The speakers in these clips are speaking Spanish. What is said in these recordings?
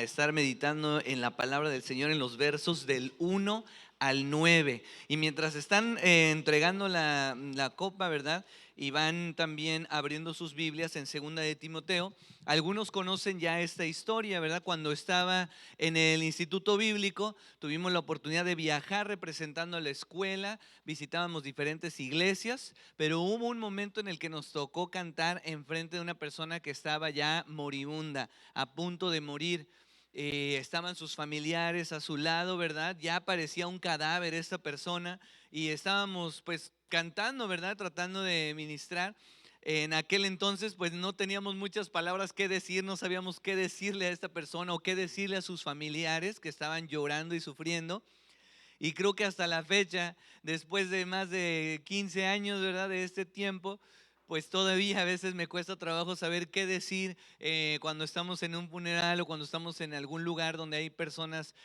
estar meditando en la palabra del Señor en los versos del 1 al 9. Y mientras están entregando la copa, ¿verdad? Y van también abriendo sus Biblias en segunda de Timoteo. Algunos conocen ya esta historia, ¿verdad? Cuando estaba en el instituto bíblico, tuvimos la oportunidad de viajar representando a la escuela, visitábamos diferentes iglesias, pero hubo un momento en el que nos tocó cantar enfrente de una persona que estaba ya moribunda, a punto de morir. Estaban sus familiares a su lado, ¿verdad? Ya parecía un cadáver esta persona y estábamos pues cantando, ¿verdad? Tratando de ministrar. En aquel entonces pues no teníamos muchas palabras que decir, no sabíamos qué decirle a esta persona o qué decirle a sus familiares que estaban llorando y sufriendo. Y creo que hasta la fecha, después de más de 15 años, ¿verdad? De este tiempo, pues todavía a veces me cuesta trabajo saber qué decir cuando estamos en un funeral o cuando estamos en algún lugar donde hay personas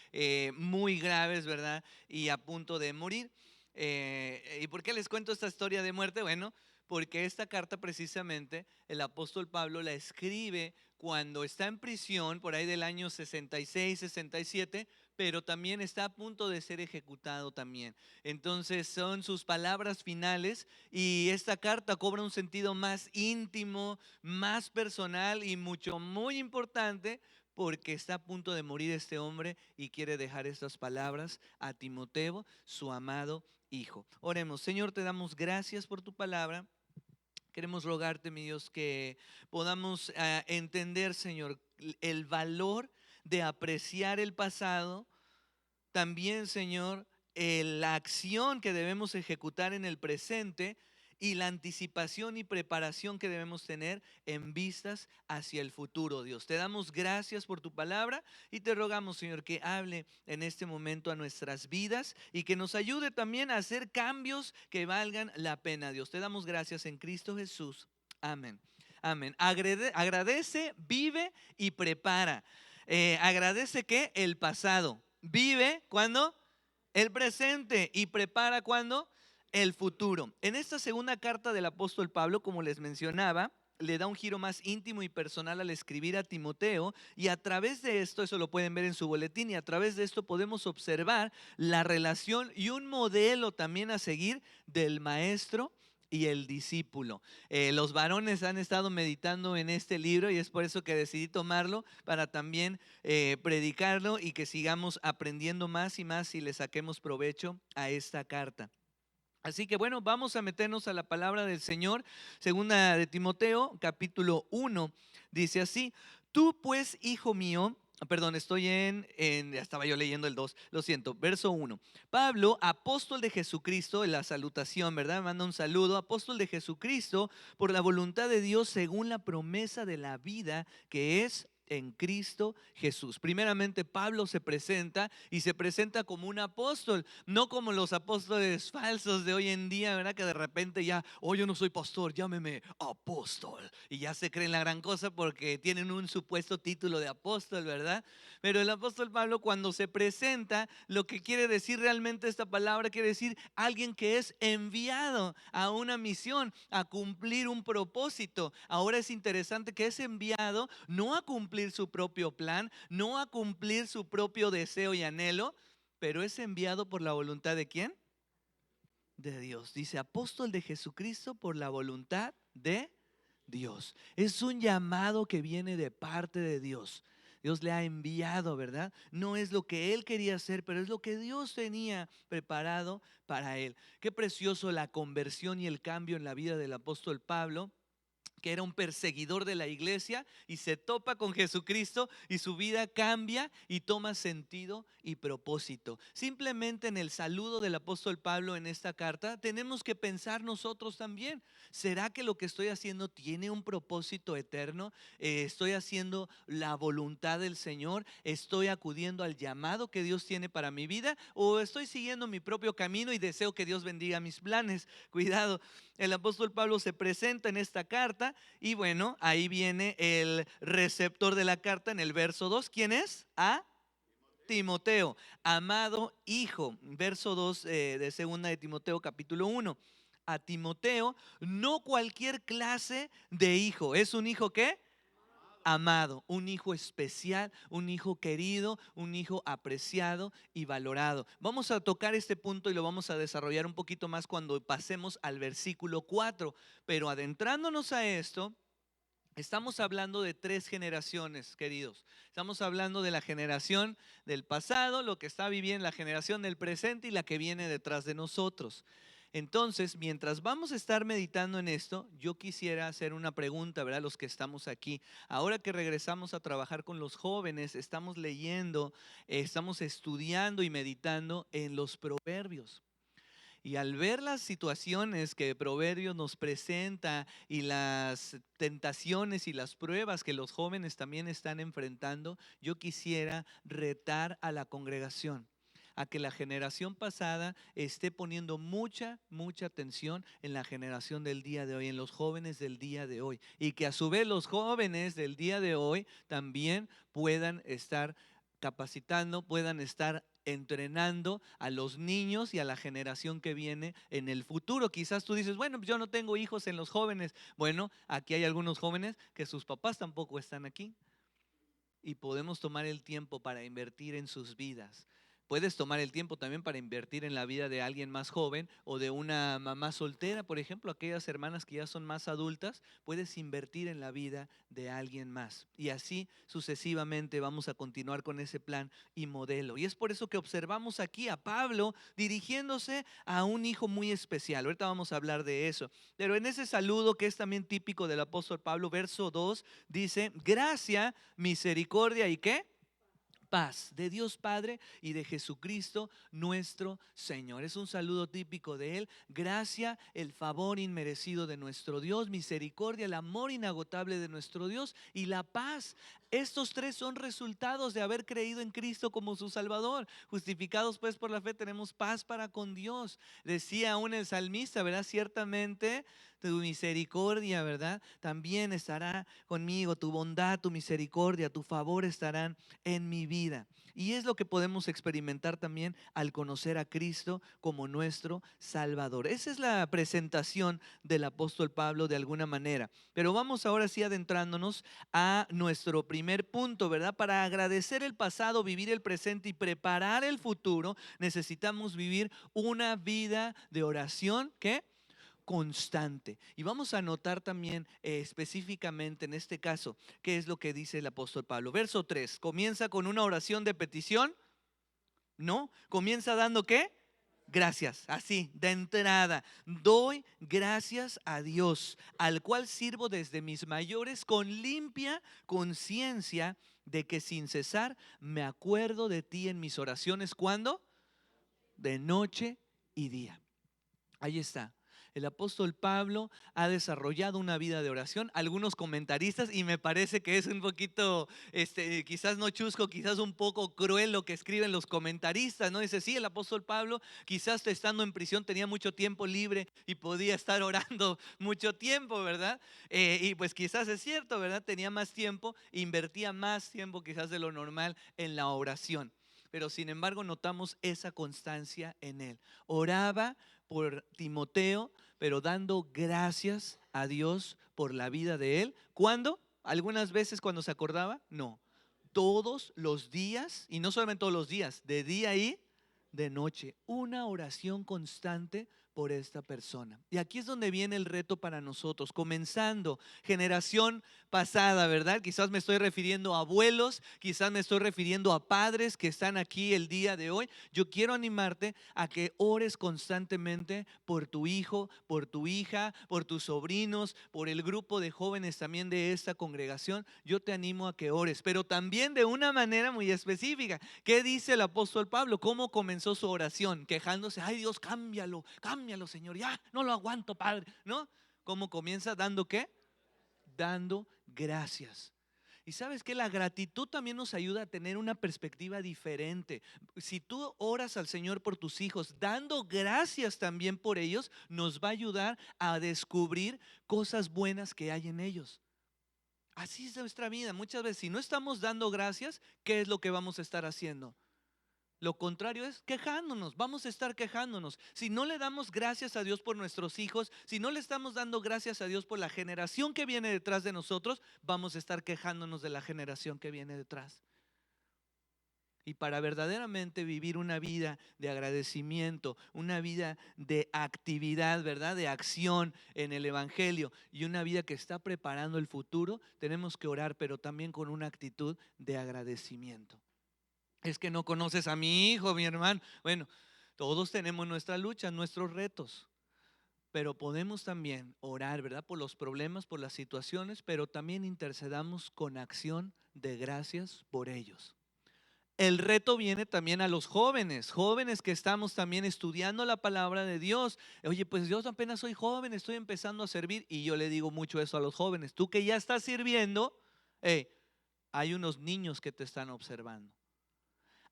muy graves, ¿verdad? Y a punto de morir. ¿Y por qué les cuento esta historia de muerte? Bueno, porque esta carta precisamente el apóstol Pablo la escribe cuando está en prisión por ahí del año 66, 67, pero también está a punto de ser ejecutado también. Entonces son sus palabras finales y esta carta cobra un sentido más íntimo, más personal y mucho, muy importante, porque está a punto de morir este hombre y quiere dejar estas palabras a Timoteo, su amado hijo. Oremos. Señor, te damos gracias por tu palabra. Queremos rogarte, mi Dios, que podamos entender, Señor, el valor de apreciar el pasado. También, Señor, la acción que debemos ejecutar en el presente y la anticipación y preparación que debemos tener en vistas hacia el futuro, Dios. Te damos gracias por tu palabra y te rogamos, Señor, que hable en este momento a nuestras vidas y que nos ayude también a hacer cambios que valgan la pena, Dios. Te damos gracias en Cristo Jesús. Amén. Amén. Agradece, vive y prepara. Agradece que el pasado. Vive cuando el presente y prepara cuando el futuro. En esta segunda carta del apóstol Pablo, como les mencionaba, le da un giro más íntimo y personal al escribir a Timoteo, y a través de esto, eso lo pueden ver en su boletín, y a través de esto podemos observar la relación y un modelo también a seguir del maestro y el discípulo. Los varones han estado meditando en este libro y es por eso que decidí tomarlo para también predicarlo y que sigamos aprendiendo más y más y le saquemos provecho a esta carta. Así que bueno, vamos a meternos a la palabra del Señor. Segunda de Timoteo, capítulo 1, dice así: tú pues, hijo mío, perdón, estoy ya estaba yo leyendo el 2, lo siento, verso 1. Pablo, apóstol de Jesucristo, en la salutación, ¿verdad? Manda un saludo, apóstol de Jesucristo, por la voluntad de Dios, según la promesa de la vida que es en Cristo Jesús. Primeramente, Pablo se presenta y se presenta como un apóstol, no como los apóstoles falsos de hoy en día, ¿verdad? Que de repente ya, oh, yo no soy pastor, llámeme apóstol. Y ya se creen la gran cosa porque tienen un supuesto título de apóstol, ¿verdad? Pero el apóstol Pablo, cuando se presenta, lo que quiere decir realmente esta palabra, quiere decir alguien que es enviado a una misión, a cumplir un propósito. Ahora es interesante que es enviado no a cumplir su propio plan, no a cumplir su propio deseo y anhelo, pero es enviado por la voluntad ¿de quién? De Dios. Dice apóstol de Jesucristo por la voluntad de Dios. Es un llamado que viene de parte de Dios. Dios le ha enviado, ¿verdad? No es lo que él quería hacer, pero es lo que Dios tenía preparado para él. Qué precioso la conversión y el cambio en la vida del apóstol Pablo, que era un perseguidor de la iglesia y se topa con Jesucristo y su vida cambia y toma sentido y propósito. Simplemente en el saludo del apóstol Pablo en esta carta tenemos que pensar nosotros también: ¿será que lo que estoy haciendo tiene un propósito eterno? ¿Estoy haciendo la voluntad del Señor? ¿Estoy acudiendo al llamado que Dios tiene para mi vida? ¿O estoy siguiendo mi propio camino y deseo que Dios bendiga mis planes? Cuidado. El apóstol Pablo se presenta en esta carta y bueno, ahí viene el receptor de la carta en el verso 2. ¿Quién es? A Timoteo, amado hijo. Verso 2 de segunda de Timoteo capítulo 1. A Timoteo, no cualquier clase de hijo. ¿Es un hijo qué? amado, un hijo especial, un hijo querido, un hijo apreciado y valorado. Vamos a tocar este punto y lo vamos a desarrollar un poquito más cuando pasemos al versículo 4, pero adentrándonos a esto, estamos hablando de 3 generaciones, queridos. Estamos hablando de la generación del pasado, lo que está viviendo la generación del presente y la que viene detrás de nosotros. Entonces, mientras vamos a estar meditando en esto, yo quisiera hacer una pregunta, ¿verdad? Los que estamos aquí. Ahora que regresamos a trabajar con los jóvenes, estamos leyendo, estamos estudiando y meditando en los proverbios. Y al ver las situaciones que Proverbios nos presenta y las tentaciones y las pruebas que los jóvenes también están enfrentando, yo quisiera retar a la congregación a que la generación pasada esté poniendo mucha atención en la generación del día de hoy, en los jóvenes del día de hoy. Y que a su vez los jóvenes del día de hoy también puedan estar capacitando, puedan estar entrenando a los niños y a la generación que viene en el futuro. Quizás tú dices, bueno, yo no tengo hijos en los jóvenes. Bueno, aquí hay algunos jóvenes que sus papás tampoco están aquí y podemos tomar el tiempo para invertir en sus vidas. Puedes tomar el tiempo también para invertir en la vida de alguien más joven o de una mamá soltera, por ejemplo, aquellas hermanas que ya son más adultas, puedes invertir en la vida de alguien más. Y así sucesivamente vamos a continuar con ese plan y modelo. Y es por eso que observamos aquí a Pablo dirigiéndose a un hijo muy especial. Ahorita vamos a hablar de eso. Pero en ese saludo que es también típico del apóstol Pablo, verso 2, dice, gracia, misericordia y ¿qué? Paz de Dios Padre y de Jesucristo nuestro Señor. Es un saludo típico de Él. Gracia, el favor inmerecido de nuestro Dios, misericordia, el amor inagotable de nuestro Dios y la paz. Estos 3 son resultados de haber creído en Cristo como su Salvador. Justificados pues por la fe tenemos paz para con Dios. Decía aún el salmista, ¿verdad? Ciertamente tu misericordia, ¿verdad? También estará conmigo, tu bondad, tu misericordia, tu favor estarán en mi vida. Y es lo que podemos experimentar también al conocer a Cristo como nuestro Salvador. Esa es la presentación del apóstol Pablo de alguna manera. Pero vamos ahora sí adentrándonos a nuestro primer punto, ¿verdad? Para agradecer el pasado, vivir el presente y preparar el futuro, necesitamos vivir una vida de oración, ¿qué? Constante. Y vamos a notar también específicamente en este caso qué es lo que dice el apóstol Pablo. Verso 3, comienza con una oración de petición. No, comienza dando ¿qué? Gracias, así, de entrada. Doy gracias a Dios, al cual sirvo desde mis mayores con limpia conciencia de que sin cesar me acuerdo de ti en mis oraciones. ¿Cuándo? De noche y día. Ahí está. El apóstol Pablo ha desarrollado una vida de oración. Algunos comentaristas, y me parece que es un poquito, quizás no chusco, quizás un poco cruel lo que escriben los comentaristas, ¿no? Dice, sí, el apóstol Pablo quizás estando en prisión tenía mucho tiempo libre y podía estar orando mucho tiempo, ¿verdad? Y pues quizás es cierto, ¿verdad? Tenía más tiempo, invertía más tiempo quizás de lo normal en la oración. Pero sin embargo notamos esa constancia en él. Oraba por Timoteo, pero dando gracias a Dios por la vida de él. ¿Cuándo? ¿Algunas veces cuando se acordaba? No. Todos los días, y no solamente todos los días, de día y de noche. Una oración constante por esta persona. Y aquí es donde viene el reto para nosotros, comenzando generación pasada, ¿verdad? Quizás me estoy refiriendo a abuelos, quizás me estoy refiriendo a padres que están aquí el día de hoy. Yo quiero animarte a que ores constantemente por tu hijo, por tu hija, por tus sobrinos, por el grupo de jóvenes también de esta congregación. Yo te animo a que ores, pero también de una manera muy específica. ¿Qué dice el apóstol Pablo? ¿Cómo comenzó su oración? Quejándose, ay Dios, cámbialo, cámbialo Señor, ya no lo aguanto Padre, ¿no? ¿Cómo comienza? ¿Dando qué? Dando gracias. Y sabes que la gratitud también nos ayuda a tener una perspectiva diferente. Si tú oras al Señor por tus hijos, dando gracias también por ellos, nos va a ayudar a descubrir cosas buenas que hay en ellos. Así es nuestra vida. Muchas veces, si no estamos dando gracias, ¿qué es lo que vamos a estar haciendo? Lo contrario es quejándonos, vamos a estar quejándonos. Si no le damos gracias a Dios por nuestros hijos, si no le estamos dando gracias a Dios por la generación que viene detrás de nosotros, vamos a estar quejándonos de la generación que viene detrás. Y para verdaderamente vivir una vida de agradecimiento, una vida de actividad, ¿verdad? De acción en el Evangelio y una vida que está preparando el futuro, tenemos que orar, pero también con una actitud de agradecimiento. Es que no conoces a mi hijo, mi hermano. Bueno, todos tenemos nuestras luchas, nuestros retos, pero podemos también orar, ¿verdad? Por los problemas, por las situaciones, pero también intercedamos con acción de gracias por ellos. El reto viene también a los jóvenes, jóvenes que estamos también estudiando la palabra de Dios. Oye, pues yo apenas soy joven, estoy empezando a servir y yo le digo mucho eso a los jóvenes. Tú que ya estás sirviendo, hay unos niños que te están observando.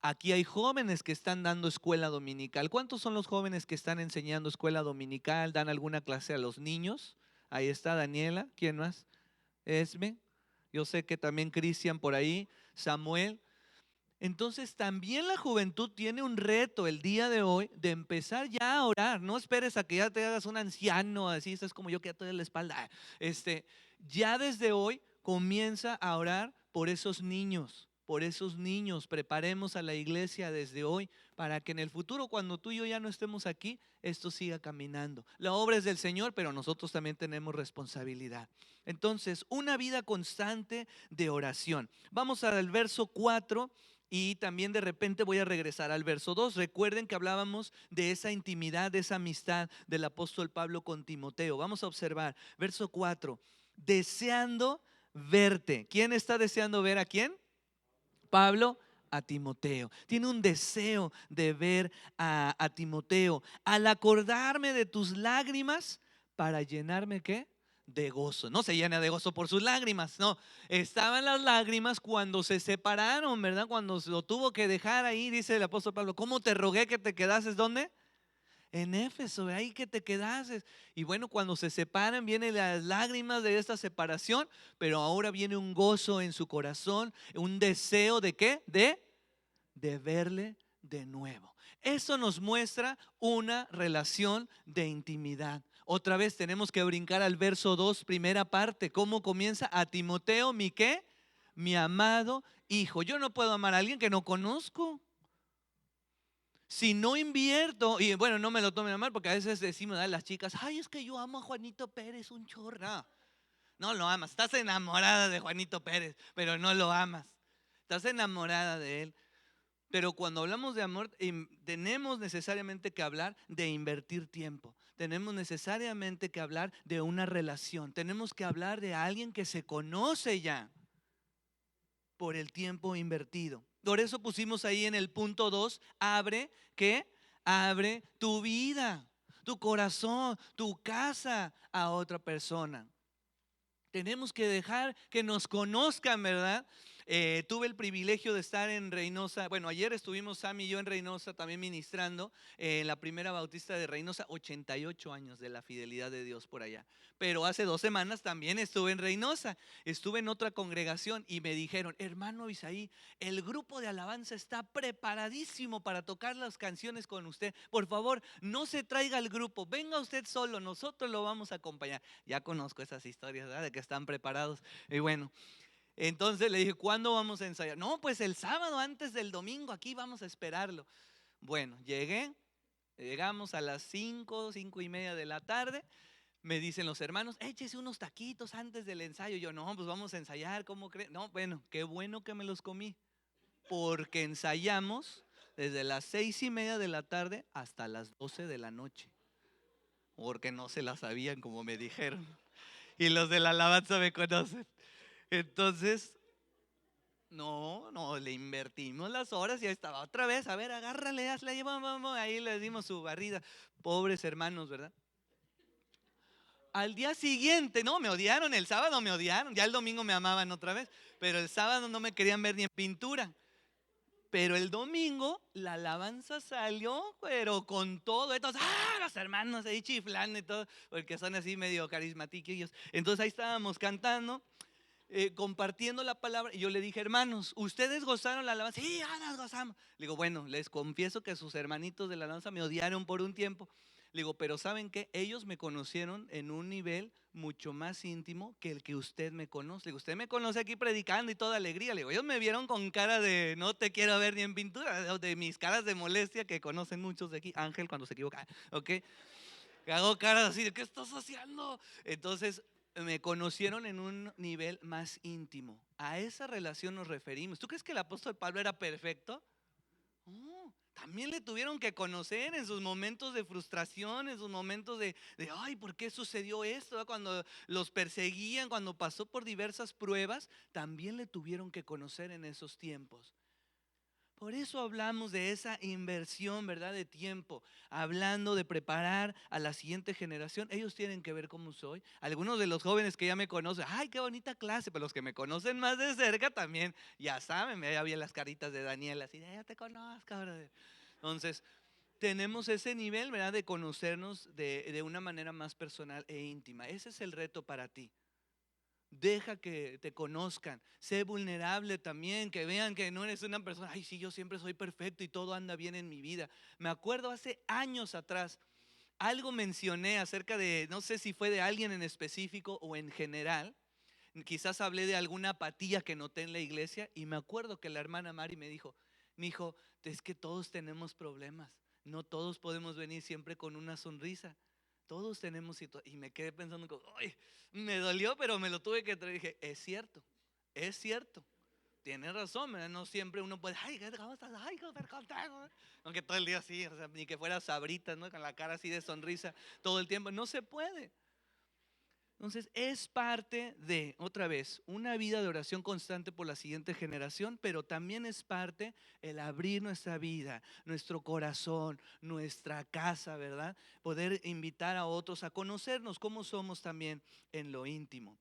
Aquí hay jóvenes que están dando escuela dominical. ¿Cuántos son los jóvenes que están enseñando escuela dominical? ¿Dan alguna clase a los niños? Ahí está Daniela. ¿Quién más? Esme. Yo sé que también Cristian por ahí. Samuel. Entonces también la juventud tiene un reto el día de hoy de empezar ya a orar. No esperes a que ya te hagas un anciano, así estás como yo que ya te doy la espalda. Ya desde hoy comienza a orar por esos niños. Por esos niños, preparemos a la iglesia desde hoy para que en el futuro, cuando tú y yo ya no estemos aquí, esto siga caminando. La obra es del Señor, pero nosotros también tenemos responsabilidad. Entonces, una vida constante de oración. Vamos al verso 4. Y también de repente voy a regresar al verso 2. Recuerden que hablábamos de esa intimidad, de esa amistad del apóstol Pablo con Timoteo. Vamos a observar, verso 4. Deseando verte. ¿Quién está deseando ver a quién? Pablo a Timoteo. Tiene un deseo de ver a Timoteo. Al acordarme de tus lágrimas para llenarme, ¿qué? De gozo. No se llena de gozo por sus lágrimas, no. Estaban las lágrimas cuando se separaron, ¿verdad? Cuando lo tuvo que dejar ahí, dice el apóstol Pablo. ¿Cómo te rogué que te quedases? ¿Dónde? En Éfeso, ahí que te quedases. Y bueno, cuando se separan, vienen las lágrimas de esta separación, pero ahora viene un gozo en su corazón, un deseo de ¿qué? De verle de nuevo. Eso nos muestra una relación de intimidad. Otra vez tenemos que brincar al verso 2, primera parte. ¿Cómo comienza? A Timoteo, mi ¿qué? Mi amado hijo. Yo no puedo amar a alguien que no conozco. Si no invierto, y bueno, no me lo tomen a mal, porque a veces decimos a las chicas, ay, es que yo amo a Juanito Pérez, un chorro. No, no lo amas, estás enamorada de Juanito Pérez, pero no lo amas. Estás enamorada de él. Pero cuando hablamos de amor, tenemos necesariamente que hablar de invertir tiempo. Tenemos necesariamente que hablar de una relación. Tenemos que hablar de alguien que se conoce ya por el tiempo invertido. Por eso pusimos ahí en el punto 2, abre, ¿qué? Abre tu vida, tu corazón, tu casa a otra persona. Tenemos que dejar que nos conozcan, ¿verdad? Tuve el privilegio de estar en Reynosa. Bueno, ayer estuvimos Sam y yo en Reynosa también ministrando en la primera bautista de Reynosa. 88 años de la fidelidad de Dios por allá. Pero hace 2 semanas también estuve en Reynosa. Estuve en otra congregación y me dijeron, hermano Isaí, el grupo de alabanza está preparadísimo para tocar las canciones con usted. Por favor, no se traiga al grupo, venga usted solo, nosotros lo vamos a acompañar. Ya conozco esas historias, ¿verdad? De que están preparados. Y bueno, entonces le dije, ¿cuándo vamos a ensayar? No, pues el sábado antes del domingo, aquí vamos a esperarlo. Bueno, llegamos a las 5:30 de la tarde. Me dicen los hermanos, échese unos taquitos antes del ensayo. Yo, no, pues vamos a ensayar, ¿cómo creen? No, bueno, qué bueno que me los comí, porque ensayamos desde las 6:30 de la tarde hasta las 12 de la noche, porque no se la sabían como me dijeron. Y los de la alabanza me conocen. Entonces, no, le invertimos las horas y ahí estaba otra vez, a ver, agárrale, hazla, vamos, ahí le dimos su barrida. Pobres hermanos, ¿verdad? Al día siguiente, no, me odiaron, el sábado me odiaron, ya el domingo me amaban otra vez, pero el sábado no me querían ver ni en pintura. Pero el domingo la alabanza salió, pero con todo. Entonces, los hermanos ahí chiflando y todo, porque son así medio carismáticos. Entonces ahí estábamos cantando. compartiendo la palabra. Y yo le dije: hermanos, ¿ustedes gozaron la alabanza? Sí, ya nos gozamos. Le digo: bueno, les confieso que sus hermanitos de la alabanza me odiaron por un tiempo. Le digo: pero ¿saben qué? Ellos me conocieron en un nivel mucho más íntimo que el que usted me conoce. Le digo: usted me conoce aquí predicando y toda alegría. Le digo: ellos me vieron con cara de no te quiero ver ni en pintura, de mis caras de molestia que conocen muchos de aquí. Ángel cuando se equivoca, ¿ok? Que hago caras así de ¿qué estás haciendo? Entonces me conocieron en un nivel más íntimo. A esa relación nos referimos. ¿Tú crees que el apóstol Pablo era perfecto? No, también le tuvieron que conocer en sus momentos de frustración, en sus momentos de ay, ¿por qué sucedió esto? Cuando los perseguían, cuando pasó por diversas pruebas, también le tuvieron que conocer en esos tiempos. Por eso hablamos de esa inversión, ¿verdad? De tiempo, hablando de preparar a la siguiente generación. Ellos tienen que ver cómo soy. Algunos de los jóvenes que ya me conocen, ay, qué bonita clase, pero los que me conocen más de cerca también, ya saben, ya vi las caritas de Daniel, así, ya te conozco, brother. Entonces, tenemos ese nivel, ¿verdad? De conocernos de una manera más personal e íntima. Ese es el reto para ti. Deja que te conozcan, sé vulnerable también, que vean que no eres una persona, ay, sí, yo siempre soy perfecto y todo anda bien en mi vida. Me acuerdo hace años atrás, algo mencioné acerca de, no sé si fue de alguien en específico o en general, quizás hablé de alguna apatía que noté en la iglesia y me acuerdo que la hermana Mari me dijo: mi hijo, es que todos tenemos problemas, no todos podemos venir siempre con una sonrisa. Todos tenemos situaciones. Y me quedé pensando, ay, me dolió, pero me lo tuve que traer. Dije: es cierto, es cierto. Tienes razón, ¿verdad? No siempre uno puede, ay, ¿cómo estás? Ay, súper contento. Aunque todo el día así, o sea, ni que fuera Sabritas, ¿no? Con la cara así de sonrisa todo el tiempo. No se puede. Entonces es parte de, otra vez, una vida de oración constante por la siguiente generación, pero también es parte el abrir nuestra vida, nuestro corazón, nuestra casa, ¿verdad? Poder invitar a otros a conocernos cómo somos también en lo íntimo.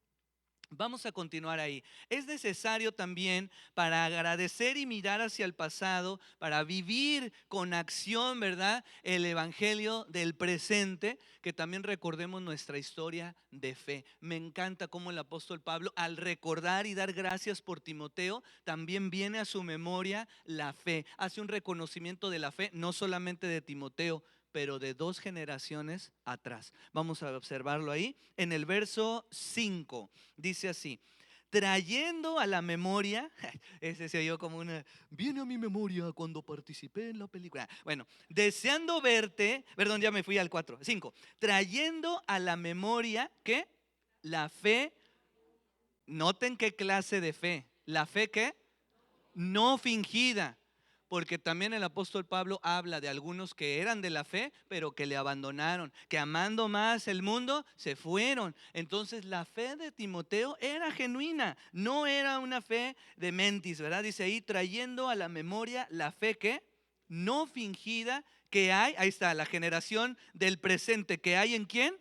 Vamos a continuar ahí. Es necesario también para agradecer y mirar hacia el pasado, para vivir con acción, ¿verdad? El evangelio del presente, que también recordemos nuestra historia de fe. Me encanta cómo el apóstol Pablo, al recordar y dar gracias por Timoteo, también viene a su memoria la fe. Hace un reconocimiento de la fe, no solamente de Timoteo, pero de 2 generaciones atrás. Vamos a observarlo ahí. En el verso 5 dice así: trayendo a la memoria, ese se oyó como una, viene a mi memoria cuando participé en la película. Bueno, deseando verte, perdón, ya me fui al 4, 5. Trayendo a la memoria, ¿qué? La fe, noten qué clase de fe. La fe, ¿qué? No fingida, porque también el apóstol Pablo habla de algunos que eran de la fe, pero que le abandonaron, que amando más el mundo, se fueron. Entonces la fe de Timoteo era genuina, no era una fe de mentis, ¿verdad? Dice ahí, trayendo a la memoria la fe que no fingida que hay, ahí está, la generación del presente que hay en quién.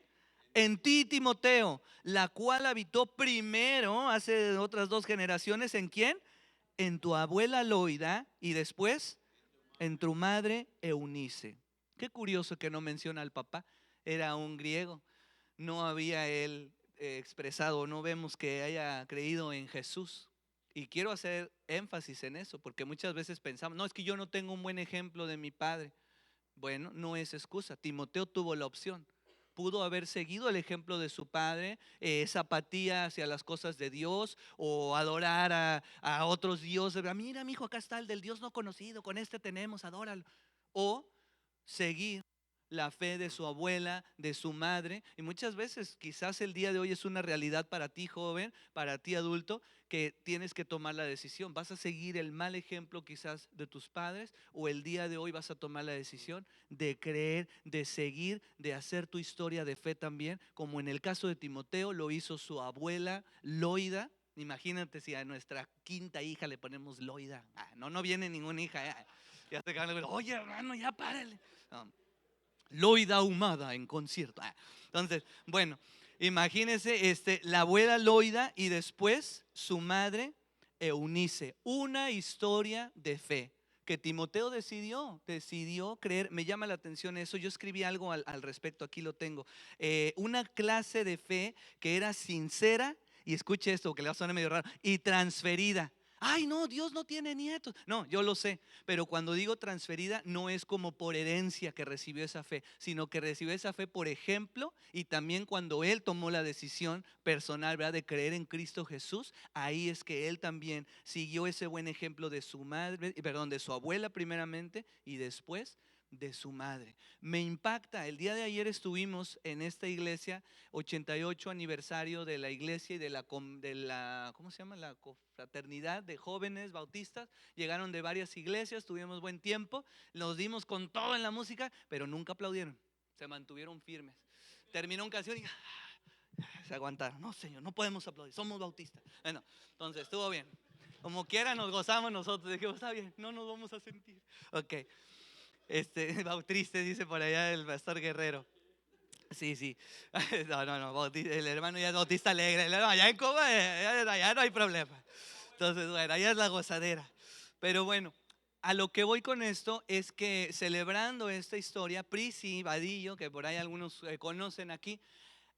En ti, Timoteo, la cual habitó primero, hace otras 2 generaciones, ¿en quién? En tu abuela Loida y después en tu madre Eunice. Qué curioso que no menciona al papá, era un griego, no había él expresado, no vemos que haya creído en Jesús. Y quiero hacer énfasis en eso, porque muchas veces pensamos, no, es que yo no tengo un buen ejemplo de mi padre. Bueno, no es excusa. Timoteo tuvo la opción. Pudo haber seguido el ejemplo de su padre, esa apatía hacia las cosas de Dios o adorar a otros dioses. Mira, mi hijo, acá está el del Dios no conocido, con este tenemos, adóralo. O seguir la fe de su abuela, de su madre. Y muchas veces quizás el día de hoy es una realidad para ti joven, para ti adulto, que tienes que tomar la decisión. ¿Vas a seguir el mal ejemplo quizás de tus padres o el día de hoy vas a tomar la decisión de creer, de seguir, de hacer tu historia de fe también, como en el caso de Timoteo lo hizo su abuela Loida? Imagínate si a nuestra quinta hija le ponemos Loida. No, no viene ninguna hija. Ya te acaban de ver, oye hermano, ya párale. No, Loida ahumada en concierto. Entonces, bueno, imagínense la abuela Loida y después su madre Eunice. Una historia de fe que Timoteo decidió creer. Me llama la atención eso. Yo escribí algo al respecto, aquí lo tengo. Una clase de fe que era sincera y escuche esto que le va a sonar medio raro, y transferida. Ay, no, Dios no tiene nietos. No, yo lo sé, pero cuando digo transferida no es como por herencia que recibió esa fe, sino que recibió esa fe por ejemplo y también cuando él tomó la decisión personal, ¿verdad?, de creer en Cristo Jesús, ahí es que él también siguió ese buen ejemplo de su madre, perdón, de su abuela primeramente y después de su madre. Me impacta, el día de ayer estuvimos en esta iglesia, 88 aniversario de la iglesia y de la ¿cómo se llama? La confraternidad de jóvenes bautistas. Llegaron de varias iglesias, tuvimos buen tiempo, nos dimos con todo en la música, pero nunca aplaudieron, se mantuvieron firmes. Terminó una canción y se aguantaron. No, Señor, no podemos aplaudir, somos bautistas. Bueno, entonces estuvo bien. Como quiera nos gozamos nosotros. Dijimos, está bien, no nos vamos a sentir. Ok. Bautriste, dice por allá el pastor Guerrero. Sí, sí. No. El hermano ya es bautista alegre. Allá en Cuba ya no hay problema. Entonces, bueno, allá es la gozadera. Pero bueno, a lo que voy con esto es que celebrando esta historia, Prisi Vadillo, que por ahí algunos conocen aquí,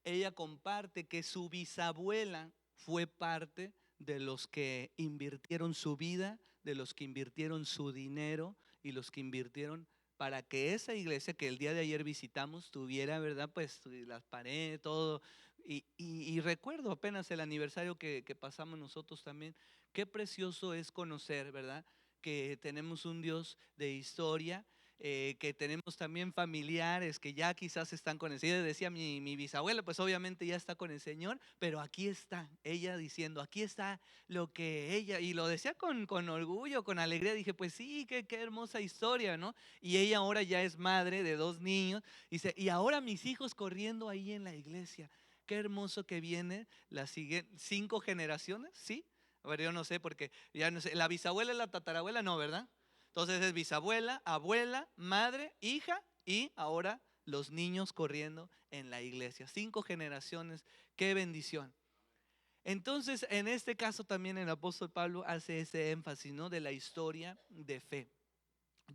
ella comparte que su bisabuela fue parte de los que invirtieron su vida, de los que invirtieron su dinero y los que invirtieron para que esa iglesia que el día de ayer visitamos tuviera, ¿verdad? Pues las paredes, todo. Y recuerdo apenas el aniversario que pasamos nosotros también. Qué precioso es conocer, ¿verdad?, que tenemos un Dios de historia, que tenemos también familiares que ya quizás están con el Señor. Decía mi bisabuela, pues obviamente ya está con el Señor, pero aquí está ella diciendo, aquí está lo que ella, y lo decía con orgullo, con alegría. Dije, pues sí, qué hermosa historia, ¿no? Y ella ahora ya es madre de 2 niños. Dice, y ahora mis hijos corriendo ahí en la iglesia. Qué hermoso que viene las siguientes 5 generaciones, ¿sí? A ver, yo no sé, porque ya no sé, la bisabuela y la tatarabuela no, ¿verdad? Entonces es bisabuela, abuela, madre, hija y ahora los niños corriendo en la iglesia. 5 generaciones, qué bendición. Entonces, en este caso también el apóstol Pablo hace ese énfasis, ¿no?, de la historia de fe.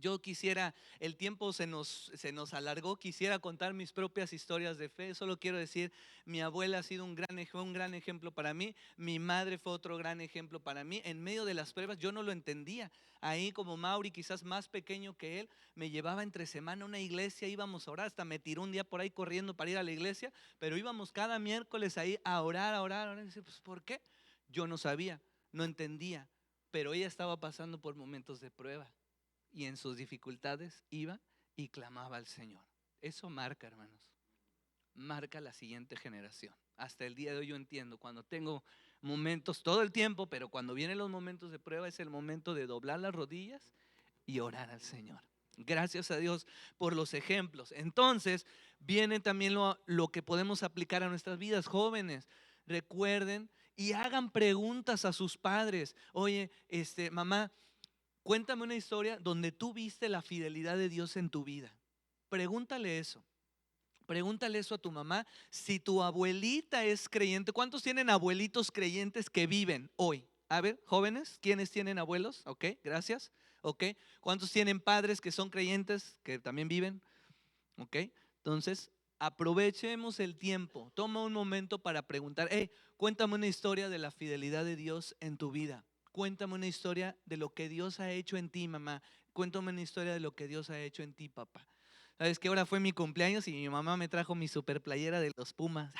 Yo quisiera, el tiempo se nos alargó, quisiera contar mis propias historias de fe. Solo quiero decir, mi abuela ha sido fue un gran ejemplo para mí, mi madre fue otro gran ejemplo para mí. En medio de las pruebas yo no lo entendía. Ahí como Mauri, quizás más pequeño que él, me llevaba entre semana a una iglesia, íbamos a orar, hasta me tiró un día por ahí corriendo para ir a la iglesia, pero íbamos cada miércoles ahí a orar, a orar, a orar. Y dice, pues ¿por qué? Yo no sabía, no entendía, pero ella estaba pasando por momentos de prueba y en sus dificultades iba y clamaba al Señor. Eso marca, hermanos, marca la siguiente generación. Hasta el día de hoy yo entiendo, cuando tengo momentos, todo el tiempo, pero cuando vienen los momentos de prueba es el momento de doblar las rodillas y orar al Señor. Gracias a Dios por los ejemplos. Entonces viene también lo que podemos aplicar a nuestras vidas. Jóvenes, recuerden y hagan preguntas a sus padres. Oye, mamá, cuéntame una historia donde tú viste la fidelidad de Dios en tu vida. Pregúntale eso. Pregúntale eso a tu mamá. Si tu abuelita es creyente, ¿cuántos tienen abuelitos creyentes que viven hoy? A ver, jóvenes, ¿quiénes tienen abuelos? Ok, gracias. Ok, ¿cuántos tienen padres que son creyentes que también viven? Ok, entonces aprovechemos el tiempo. Toma un momento para preguntar, hey, cuéntame una historia de la fidelidad de Dios en tu vida. Cuéntame una historia de lo que Dios ha hecho en ti, mamá. Cuéntame una historia de lo que Dios ha hecho en ti, papá. ¿Sabes qué? Ahora fue mi cumpleaños y mi mamá me trajo mi super playera de los Pumas.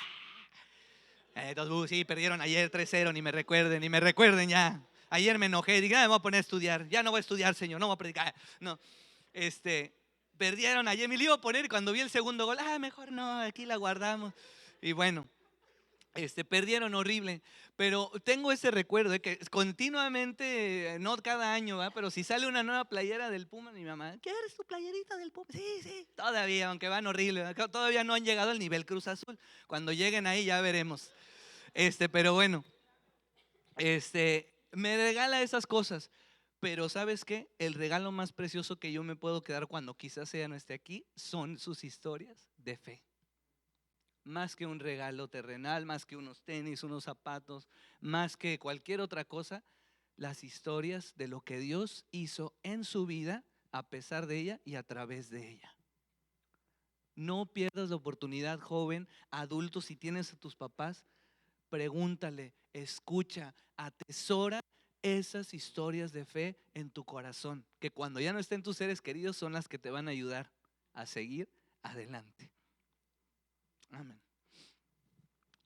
Entonces, sí, perdieron ayer 3-0, ni me recuerden ya. Ayer me enojé, dije, me voy a poner a estudiar. Ya no voy a estudiar, Señor, no voy a predicar. No, perdieron ayer, me lo iba a poner cuando vi el segundo gol. Mejor no, aquí la guardamos. Y bueno, perdieron horrible, pero tengo ese recuerdo de que continuamente, no cada año, ¿va?, pero si sale una nueva playera del Puma, mi mamá, ¿quieres tu playerita del Puma? Sí, sí, todavía, aunque van horrible, todavía no han llegado al nivel Cruz Azul. Cuando lleguen ahí ya veremos. Pero bueno, me regala esas cosas. Pero ¿sabes qué? El regalo más precioso que yo me puedo quedar cuando quizás ella no esté aquí son sus historias de fe. Más que un regalo terrenal, más que unos tenis, unos zapatos, más que cualquier otra cosa, las historias de lo que Dios hizo en su vida a pesar de ella y a través de ella. No pierdas la oportunidad, joven, adulto, si tienes a tus papás, pregúntale, escucha, atesora esas historias de fe en tu corazón, que cuando ya no estén tus seres queridos son las que te van a ayudar a seguir adelante. Amén.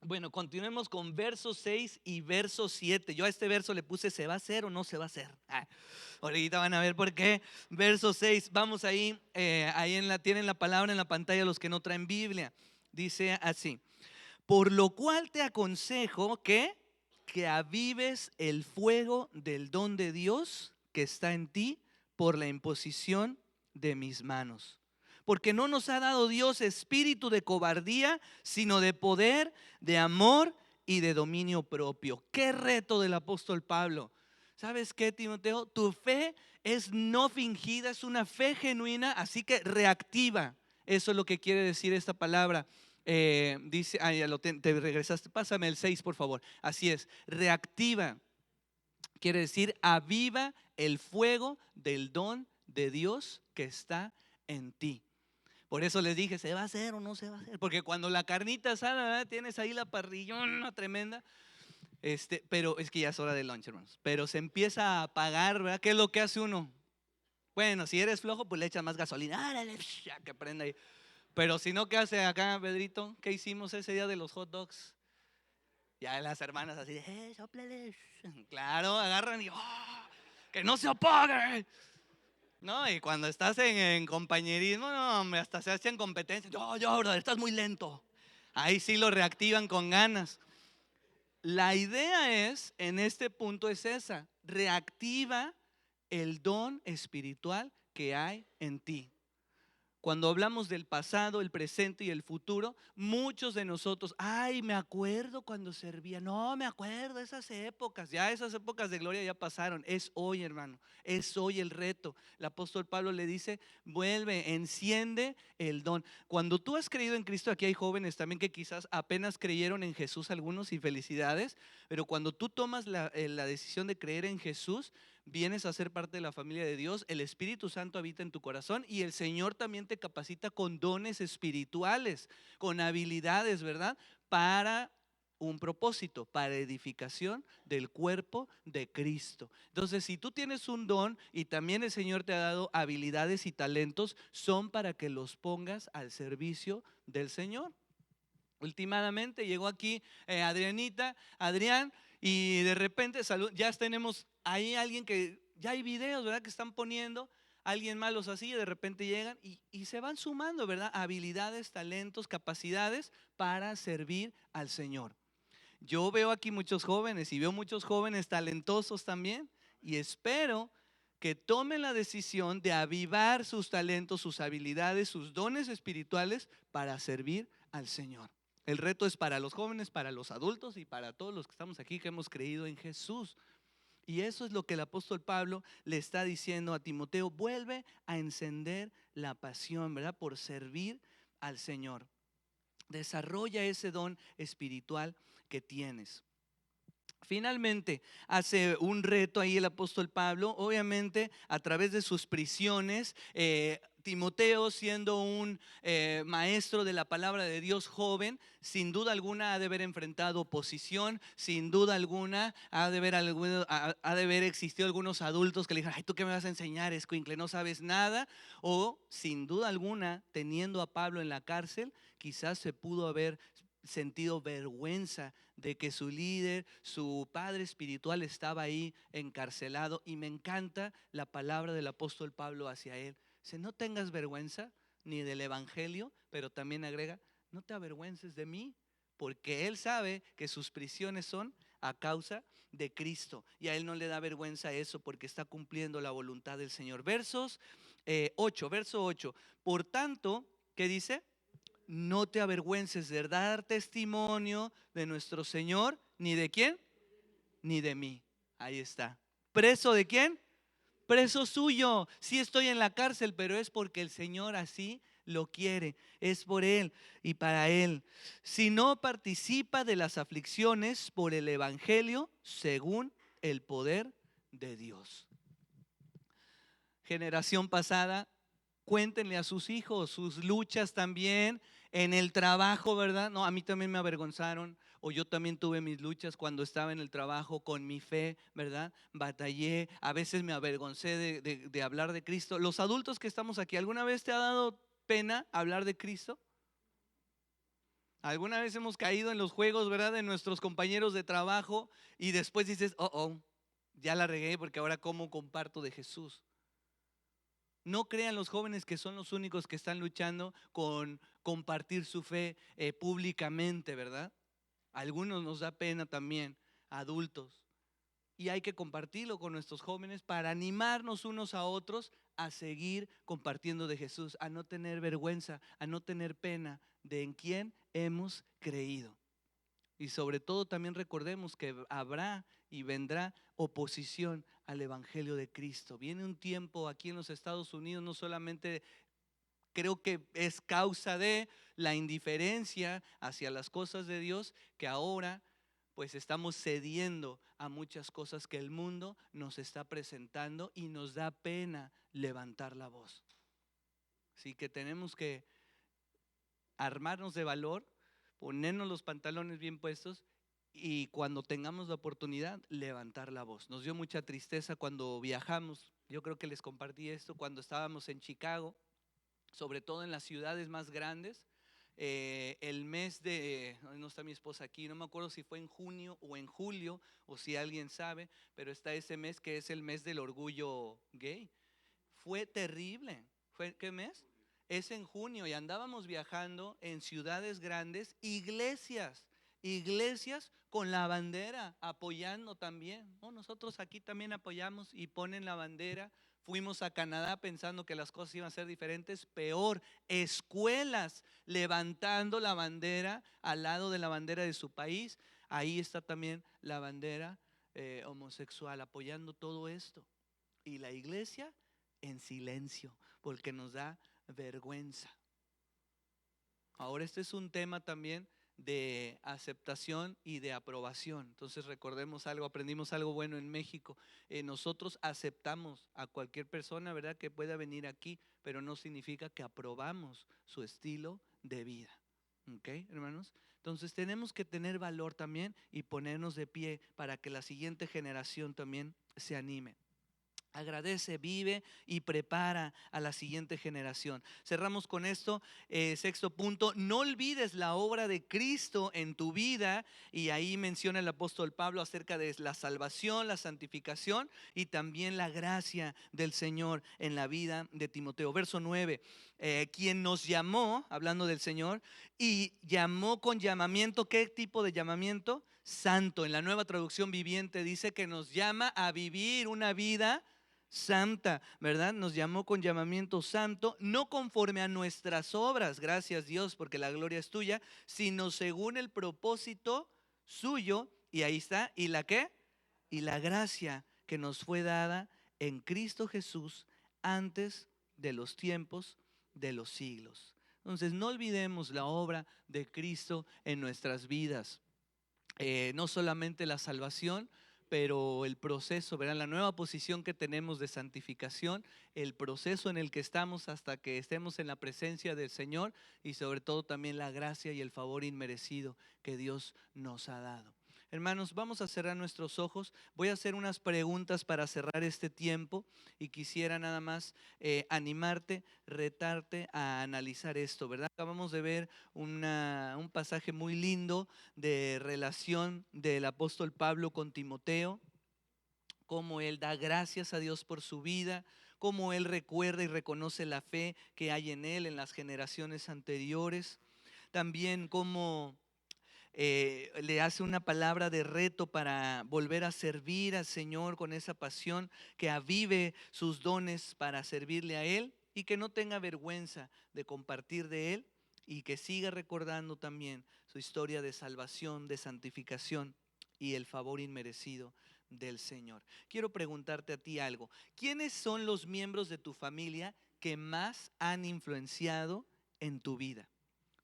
Bueno, continuemos con verso 6 y verso 7. Yo a este verso le puse ¿se va a hacer o no se va a hacer? Ahorita van a ver por qué. Verso 6, vamos ahí, tienen la palabra en la pantalla los que no traen Biblia. Dice así: por lo cual te aconsejo que avives el fuego del don de Dios que está en ti por la imposición de mis manos. Porque no nos ha dado Dios espíritu de cobardía, sino de poder, de amor y de dominio propio. Qué reto del apóstol Pablo. ¿Sabes qué, Timoteo? Tu fe es no fingida, es una fe genuina, así que reactiva. Eso es lo que quiere decir esta palabra. Dice, te regresaste, pásame el 6 por favor. Así es, reactiva. Quiere decir, aviva el fuego del don de Dios que está en ti. Por eso les dije, ¿se va a hacer o no se va a hacer? Porque cuando la carnita asada, ¿verdad? Tienes ahí la parrillona tremenda, pero es que ya es hora de lunch, hermanos. Pero se empieza a apagar, ¿verdad? ¿Qué es lo que hace uno? Bueno, si eres flojo, pues le echas más gasolina, árale, ya que prenda ahí. Pero si no, ¿qué hace acá, Pedrito? ¿Qué hicimos ese día de los hot dogs? Ya las hermanas así de, sóplele. Claro, agarran y, que no se apague. No, y cuando estás en compañerismo, no, hombre, hasta se hacen competencias. Yo, brother, estás muy lento. Ahí sí lo reactivan con ganas. La idea en este punto es esa: reactiva el don espiritual que hay en ti. Cuando hablamos del pasado, el presente y el futuro, muchos de nosotros, me acuerdo cuando servía. No, me acuerdo esas épocas. Ya esas épocas de gloria ya pasaron. Es hoy, hermano. Es hoy el reto. El apóstol Pablo le dice, vuelve, enciende el don. Cuando tú has creído en Cristo, aquí hay jóvenes también que quizás apenas creyeron en Jesús, algunos, y felicidades. Pero cuando tú tomas la decisión de creer en Jesús, vienes a ser parte de la familia de Dios, el Espíritu Santo habita en tu corazón y el Señor también te capacita con dones espirituales, con habilidades, ¿verdad? Para un propósito, para edificación del cuerpo de Cristo. Entonces, si tú tienes un don y también el Señor te ha dado habilidades y talentos, son para que los pongas al servicio del Señor. Últimamente llegó aquí Adrián, y de repente ya tenemos ahí alguien que ya hay videos, ¿verdad? Que están poniendo, alguien malos así, y de repente llegan y se van sumando, ¿verdad? Habilidades, talentos, capacidades para servir al Señor. Yo veo aquí muchos jóvenes y veo muchos jóvenes talentosos también, y espero que tomen la decisión de avivar sus talentos, sus habilidades, sus dones espirituales para servir al Señor. El reto es para los jóvenes, para los adultos y para todos los que estamos aquí que hemos creído en Jesús. Y eso es lo que el apóstol Pablo le está diciendo a Timoteo: vuelve a encender la pasión, ¿verdad? Por servir al Señor. Desarrolla ese don espiritual que tienes. Finalmente, hace un reto ahí el apóstol Pablo, obviamente a través de sus prisiones. Timoteo, siendo un maestro de la palabra de Dios joven, sin duda alguna ha de haber enfrentado oposición, sin duda alguna ha de haber existido algunos adultos que le dijeron: ay, ¿tú qué me vas a enseñar, escuincle? No sabes nada. O sin duda alguna, teniendo a Pablo en la cárcel, quizás se pudo haber sentido vergüenza de que su líder, su padre espiritual, estaba ahí encarcelado. Y me encanta la palabra del apóstol Pablo hacia él. Dice: no tengas vergüenza ni del evangelio, pero también agrega: no te avergüences de mí, porque él sabe que sus prisiones son a causa de Cristo, y a él no le da vergüenza eso, porque está cumpliendo la voluntad del Señor. Verso 8. Por tanto, ¿qué dice? No te avergüences de dar testimonio de nuestro Señor, ni de quién, ni de mí. Ahí está. ¿Preso de quién? Preso suyo. Sí, estoy en la cárcel, pero es porque el Señor así lo quiere. Es por Él y para Él. Si no participa de las aflicciones por el evangelio, según el poder de Dios. Generación pasada, cuéntenle a sus hijos sus luchas también en el trabajo, ¿verdad? No, a mí también me avergonzaron. O yo también tuve mis luchas cuando estaba en el trabajo con mi fe, ¿verdad? Batallé, a veces me avergoncé de hablar de Cristo. Los adultos que estamos aquí, ¿alguna vez te ha dado pena hablar de Cristo? ¿Alguna vez hemos caído en los juegos, verdad, de nuestros compañeros de trabajo y después dices, ya la regué porque ahora cómo comparto de Jesús? No crean los jóvenes que son los únicos que están luchando con compartir su fe públicamente, ¿verdad? A algunos nos da pena también, adultos. Y hay que compartirlo con nuestros jóvenes para animarnos unos a otros a seguir compartiendo de Jesús, a no tener vergüenza, a no tener pena de en quién hemos creído. Y sobre todo también recordemos que habrá y vendrá oposición al Evangelio de Cristo. Viene un tiempo aquí en los Estados Unidos, no solamente creo que es causa de la indiferencia hacia las cosas de Dios, que ahora pues estamos cediendo a muchas cosas que el mundo nos está presentando y nos da pena levantar la voz. Así que tenemos que armarnos de valor, ponernos los pantalones bien puestos y cuando tengamos la oportunidad levantar la voz. Nos dio mucha tristeza cuando viajamos, yo creo que les compartí esto, cuando estábamos en Chicago, sobre todo en las ciudades más grandes. El mes de, no está mi esposa aquí, no me acuerdo si fue en junio o en julio, o si alguien sabe, pero está ese mes que es el mes del orgullo gay. Fue terrible. ¿Qué mes? Es en junio y andábamos viajando en ciudades grandes, iglesias con la bandera, apoyando también. Nosotros aquí también apoyamos y ponen la bandera. Fuimos a Canadá pensando que las cosas iban a ser diferentes, peor, escuelas levantando la bandera al lado de la bandera de su país. Ahí está también la bandera homosexual, apoyando todo esto. Y la iglesia en silencio, porque nos da vergüenza. Ahora este es un tema también de aceptación y de aprobación. Entonces recordemos algo, aprendimos algo bueno en México. Nosotros aceptamos a cualquier persona, ¿verdad?, que pueda venir aquí, pero no significa que aprobamos su estilo de vida. ¿Ok, hermanos? Entonces tenemos que tener valor también y ponernos de pie para que la siguiente generación también se anime. Agradece, vive y prepara a la siguiente generación. Cerramos con esto, sexto punto, no olvides la obra de Cristo en tu vida. Y ahí menciona el apóstol Pablo acerca de la salvación, la santificación y también la gracia del Señor en la vida de Timoteo. Verso 9, quien nos llamó, hablando del Señor, y llamó con llamamiento. ¿Qué tipo de llamamiento? Santo. En la Nueva Traducción Viviente dice que nos llama a vivir una vida santa, ¿verdad? Nos llamó con llamamiento santo, no conforme a nuestras obras, gracias Dios, porque la gloria es tuya, sino según el propósito suyo. Y ahí está, ¿y la qué? Y la gracia que nos fue dada en Cristo Jesús antes de los tiempos de los siglos. Entonces no olvidemos la obra de Cristo en nuestras vidas. No solamente la salvación, pero el proceso, verán, la nueva posición que tenemos de santificación, el proceso en el que estamos hasta que estemos en la presencia del Señor y sobre todo también la gracia y el favor inmerecido que Dios nos ha dado. Hermanos, vamos a cerrar nuestros ojos. Voy a hacer unas preguntas para cerrar este tiempo y quisiera nada más animarte, retarte a analizar esto, ¿verdad? Acabamos de ver un pasaje muy lindo de relación del apóstol Pablo con Timoteo, cómo él da gracias a Dios por su vida, cómo él recuerda y reconoce la fe que hay en él en las generaciones anteriores. También cómo le hace una palabra de reto para volver a servir al Señor con esa pasión, que avive sus dones para servirle a Él y que no tenga vergüenza de compartir de Él y que siga recordando también su historia de salvación, de santificación y el favor inmerecido del Señor. Quiero preguntarte a ti algo. ¿Quiénes son los miembros de tu familia que más han influenciado en tu vida?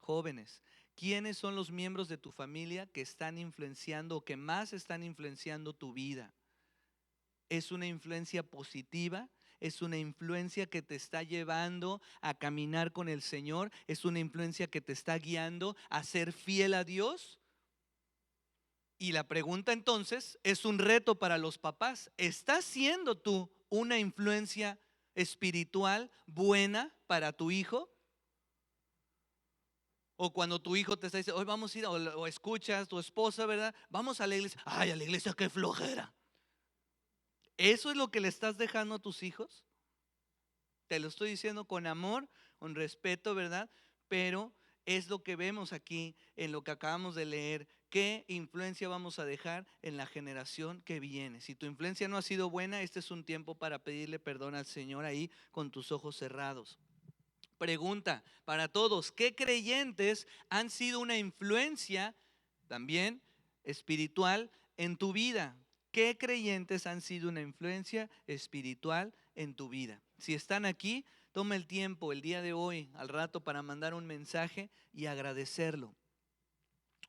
Jóvenes, ¿quiénes son los miembros de tu familia que están influenciando o que más están influenciando tu vida? ¿Es una influencia positiva? ¿Es una influencia que te está llevando a caminar con el Señor? ¿Es una influencia que te está guiando a ser fiel a Dios? Y la pregunta entonces es un reto para los papás. ¿Estás siendo tú una influencia espiritual buena para tu hijo? O cuando tu hijo te está diciendo, hoy vamos a ir, o escuchas tu esposa, ¿verdad? Vamos a la iglesia. Ay, a la iglesia, qué flojera. ¿Eso es lo que le estás dejando a tus hijos? Te lo estoy diciendo con amor, con respeto, ¿verdad? Pero es lo que vemos aquí en lo que acabamos de leer. ¿Qué influencia vamos a dejar en la generación que viene? Si tu influencia no ha sido buena, este es un tiempo para pedirle perdón al Señor ahí con tus ojos cerrados. Pregunta para todos: ¿qué creyentes han sido una influencia también espiritual en tu vida? ¿Qué creyentes han sido una influencia espiritual en tu vida? Si están aquí, toma el tiempo el día de hoy, al rato, para mandar un mensaje y agradecerlo.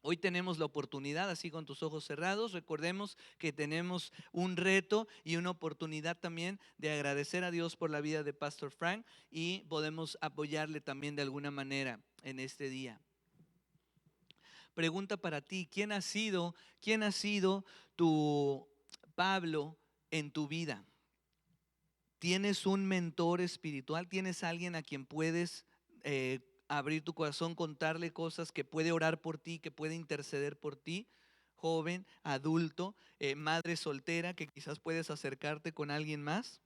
Hoy tenemos la oportunidad, así con tus ojos cerrados, recordemos que tenemos un reto y una oportunidad también de agradecer a Dios por la vida de Pastor Frank, y podemos apoyarle también de alguna manera en este día. Pregunta para ti: quién ha sido tu Pablo en tu vida? ¿Tienes un mentor espiritual? ¿Tienes alguien a quien puedes abrir tu corazón, contarle cosas, que puede orar por ti, que puede interceder por ti? Joven, adulto, madre soltera, que quizás puedes acercarte con alguien más.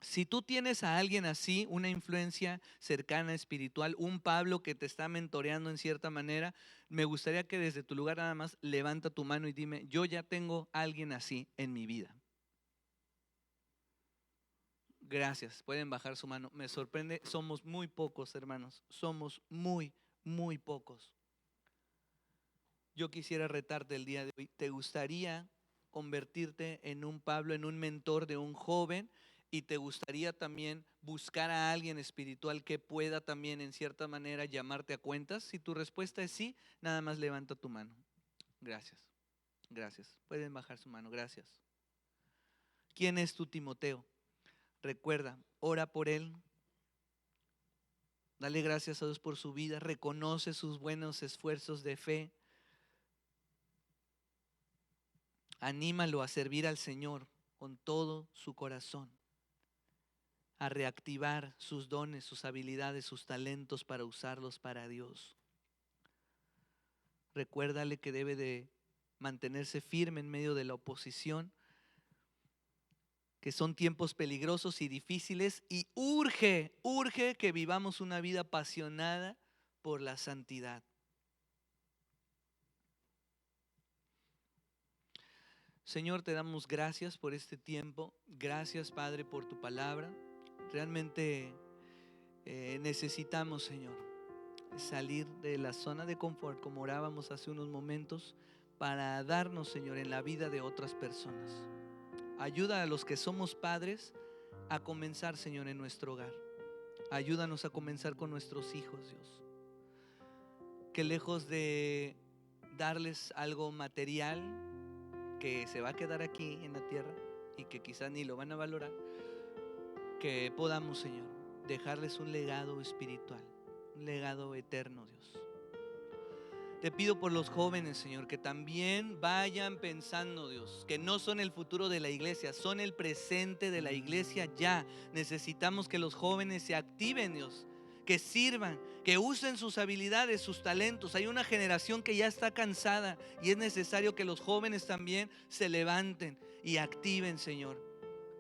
Si tú tienes a alguien así, una influencia cercana espiritual, un Pablo que te está mentoreando en cierta manera, me gustaría que desde tu lugar nada más levanta tu mano y dime: yo ya tengo a alguien así en mi vida. Gracias, pueden bajar su mano. Me sorprende, somos muy pocos, hermanos. Somos muy, muy pocos. Yo quisiera retarte el día de hoy. ¿Te gustaría convertirte en un Pablo, en un mentor de un joven? ¿Y te gustaría también buscar a alguien espiritual que pueda también en cierta manera llamarte a cuentas? Si tu respuesta es sí, nada más levanta tu mano. Gracias, gracias. Pueden bajar su mano, gracias. ¿Quién es tu Timoteo? Recuerda, ora por él. Dale gracias a Dios por su vida. Reconoce sus buenos esfuerzos de fe. Anímalo a servir al Señor con todo su corazón, a reactivar sus dones, sus habilidades, sus talentos para usarlos para Dios. Recuérdale que debe de mantenerse firme en medio de la oposición, que son tiempos peligrosos y difíciles, y urge que vivamos una vida apasionada por la santidad. Señor, te damos gracias por este tiempo. Gracias, Padre, por tu palabra. Realmente necesitamos, Señor, salir de la zona de confort, como orábamos hace unos momentos, para darnos, Señor, en la vida de otras personas. Ayuda a los que somos padres a comenzar, Señor, en nuestro hogar. Ayúdanos a comenzar con nuestros hijos, Dios. Que lejos de darles algo material que se va a quedar aquí en la tierra y que quizás ni lo van a valorar, que podamos, Señor, dejarles un legado espiritual, un legado eterno, Dios. Te pido por los jóvenes, Señor, que también vayan pensando, Dios, que no son el futuro de la iglesia, son el presente de la iglesia ya. Necesitamos que los jóvenes se activen, Dios, que sirvan, que usen sus habilidades, sus talentos. Hay una generación que ya está cansada y es necesario que los jóvenes también se levanten y activen, Señor,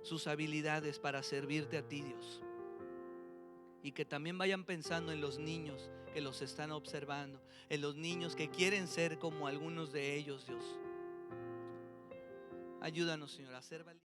sus habilidades para servirte a ti, Dios. Y que también vayan pensando en los niños que los están observando, en los niños que quieren ser como algunos de ellos, Dios. Ayúdanos, Señor, a ser valientes.